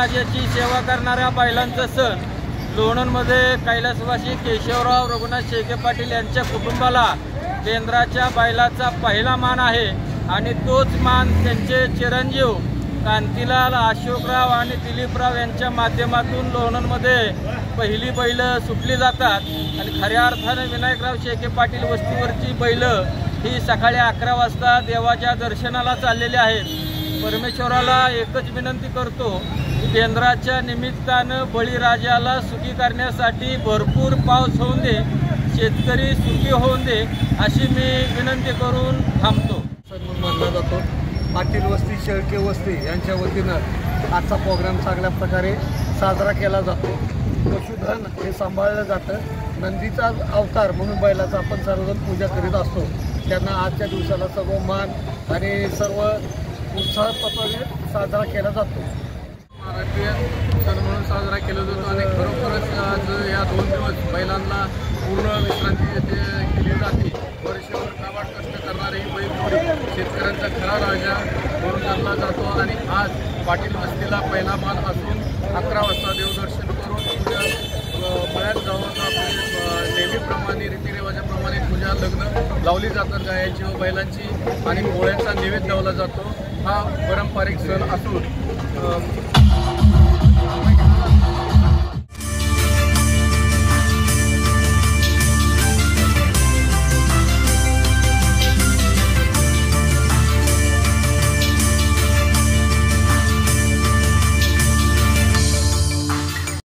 बळीराजाची सेवा करणाऱ्या बैलांचा सण लोणंदमध्ये कैलासवासी केशवराव रघुनाथ शेळके पाटील यांच्या कुटुंबाला बेंद्राच्या बैलाचा पहिला मान आहे आणि तोच मान त्यांचे चिरंजीव कांतीलाल अशोकराव आणि दिलीपराव यांच्या माध्यमातून लोणंदमध्ये पहिली बैल सुटली जातात आणि खऱ्या अर्थाने विनायकराव शेळके पाटील वस्तीवरची बैल ही सकाळी 11 वाजता देवाच्या दर्शनाला चाललेली आहेत। परमेश्वराला एकच विनंती करतो की बेंद्राच्या निमित्तानं बळीराजाला सुखी करण्यासाठी भरपूर पाऊस होऊन दे, शेतकरी सुखी होऊन दे अशी मी विनंती करून थांबतो। मानला जातो पाटील वस्ती शेळके वस्ती यांच्या वतीनं आजचा प्रोग्राम चांगल्या प्रकारे साजरा केला जातो। पशुधन हे सांभाळलं जातं। नंदीचा अवतार म्हणून बैलाचा आपण सर्वजण पूजा करीत असतो। त्यांना आजच्या दिवसाला सर्व मान आणि सर्व उत्साहाप्रमाणे साजरा केला जातो। महाराष्ट्रीय सण म्हणून साजरा केला जातो आणि खरोखरच आज या 2 दिवस बैलांना पूर्ण विश्रांती केली जाते। वर्षभर काबाड कष्ट करणारी बैलजोडी शेतकऱ्यांचा खरा राजा म्हणून मानला जातो आणि आज पाटील वस्तीला पहिला मान असून 11 वाजता देवदर्शन करून पूजा मळ्यात जाऊन नेहमीप्रमाणे रीतिरिवाजाप्रमाणे पूजा लग्न लावली जातात गायाची व बैलांची आणि पोळ्यांचा नैवेद्य लावला जातो। हा पारंपरिक सण असून